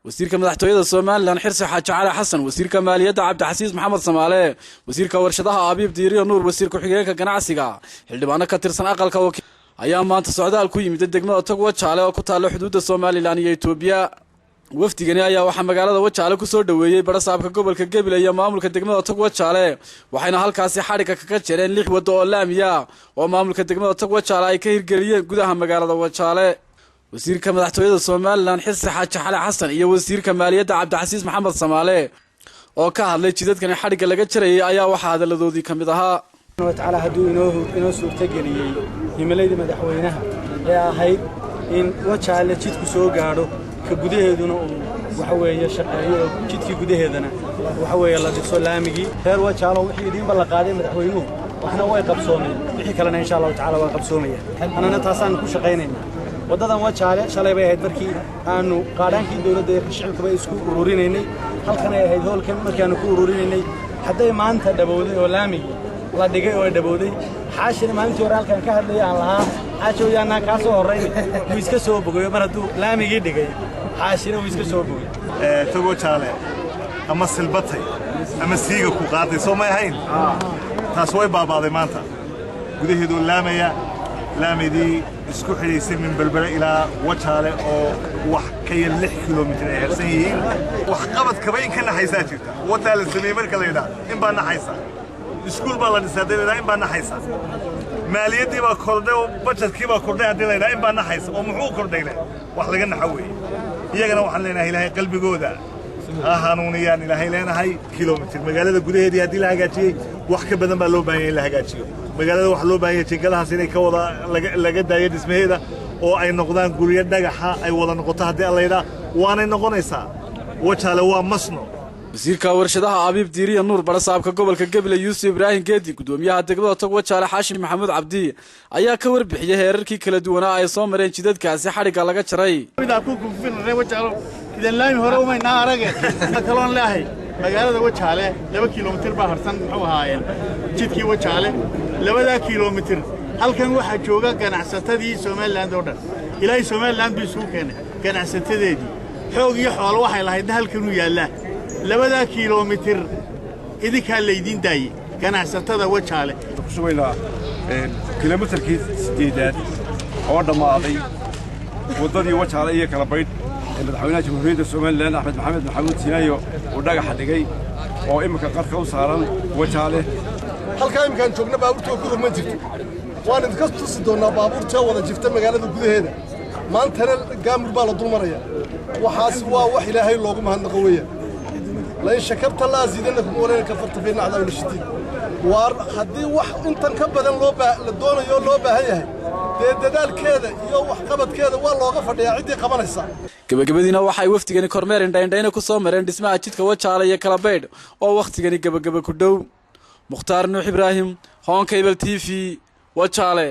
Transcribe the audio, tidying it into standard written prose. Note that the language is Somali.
wasiirka madaxtooyada Soomaaliland Xirsi Xaaji Cali Xasan, wasiirka maaliyadda Cabdixasiis Maxamed Samaale, wasiirka warshadaha Abiib Diiriyo Nuur, wasiirka xigeenka ganacsiga, xildhibaano ka tirsan aqalka wakiil ayaa maanta socdaal ku yimid degmada Tog Wajaale oo ku taalo xuduudda Soomaaliland iyo Itoobiya. wafdigani ayaa waxa magaalada Wajaale ku soo dhaweeyay barasaabka gobolka Gabiley iyo maamulka degmada Tog Wajaale, waxayna halkaasi xariga kaga jireen 6 wado oo laamiya oo maamulka degmada Tog Wajaale ay ka hirgeliyeen gudaha magaalada Wajaale. wasiirka madaxtooyada Soomaaliland Xirsi Xaaji Cali Xasan iyo wasiirka maaliyadda Cabdixasiis Maxamed Samaale oo ka hadlay jidadkan xariga laga jirayay ayaa waxa hadaladoodii kamid ahaa وتعالى هدو إنه suurtageliyay himilayda madaxweynaha ee ahayd in Wajaale jidku soo gaaro ka gudaheeduna waxa weeye shaqeeyo jidkii gudaheedana waxa weeye la dhiso laamigi heer Wajaale wixii idin bal qaaday madaxweynuhu waxna way qabsoomay wixii kalena insha Allah taala waa qabsoomaya anana taasaan ku shaqeynayna wadadan Wajaale shalay bay ahayd markii aanu qaadaankii dawladda ee shacabka bay isku ururinaynay halkan ay ahayd hoolkan markaanu ku ururinaynay haday maanta dhabowday oo laamigi la dhigay oo dhabowday xaashir maalintii hore halkan ka hadlay aan lahaa xaajooyana ka soo horeyn wiiska soo bogoyo mar haduu laamigi dhigay xaashir wiiska soo bogoy Tog Wajaale ama silbatay ama siiga ku qaaday soo ma ahayn taas way baabaaday maanta gudaheedu laamidii isku xiriisay min balbala ilaa Wajaale oo wax ka yar 6 kiiloomitir ay harsan yihiin wax qabad kabayn ka naxaysaa jirta wada la sameeyay marka la yiraahdo in baa naxaysa iskuul baa la dhisaday in baa naxaysa maaliyadii baa kordhay oo budgetkii baa kordhay hadii la yiraahdo in baa naxaysa oo muxuu kordhaynaa wax laga naxaway iyagana waxaan leenahay ilaahay qalbigooda hanuuniyaan ilaahay leenahay kiiloomitir magaalada gudaheedii hadii la hagaajiyay wax ka badan baa loo baahan yahay in la hagaajiyo magaalada wax loo baahan yahay jingadahaas inay ka wada laga daayo dhismaheeda oo ay noqdaan guriyo dhagaxa ay wada noqoto hadii alla yiraahdo waanay noqonaysaa Wajaale waa masno. wasiirka warshadaha Abiib Diiriyo Nuur, barasaabka gobolka Gabiley Yuusuf Ibraahim Geedi, gudoomiyaha degmada Tog Wajaale Xaashim Maxamuud Cabdi ayaa ka warbixiyay heerarkii kala duwan ay soo mareen jidadkaasi xariga laga jaray. idan laami hore uma inaa arage kaloon leeyahay magaalada Wajaale 2 kiiloomitir baa harsan muxuu ahaayeen jidkii Wajaale 2 kiiloomitir halkan waxa jooga ganacsatadii Soomaaliland oo dhan ilaa Soomaaliland buu soo keenay ganacsatadeedii xoog iyo xoolo waxay lahayd halkan u yaalaa 2 kiiloomitir idinka leedin daayay ganacsatada Wajaale ku sugaynaa kiiloomitirkii 8 oo dhamaaday wadadii Wajaale iyo kala bayd madaxweynaha jamhuuriyadda Soomaaliland Axmed Maxamed Maxamuud Sinaayo oo dhagax dhigay oo imika qarka u saaran Wajaale halka imkaan joogna baabuurta ku ruma jirto waan idinka tusi doonaa baabuurta wada jirta magaalada gudaheeda maantana gaamur baa la dulmaraya waxaas waa wax Ilaahay loogu mahadnaqo weeyaa la shakarta la aziidanakum walaal ka fartafina cadaw lishtii war hadii wax intan ka badan la doonayo loo baahan yahay dadaalkeeda iyo wax qabadkeeda waa looga fadhiyaa cidii qabanaysa. gabagabadiina waxay waftigani kormeer indhayn ku soo mareen dhismaha jidka Wajaale iyo kala baydh oo waqtigani gabagaba ku dhow. Mukhtaar Nuux Ibraahim, Hon Cable TV, Wajaale.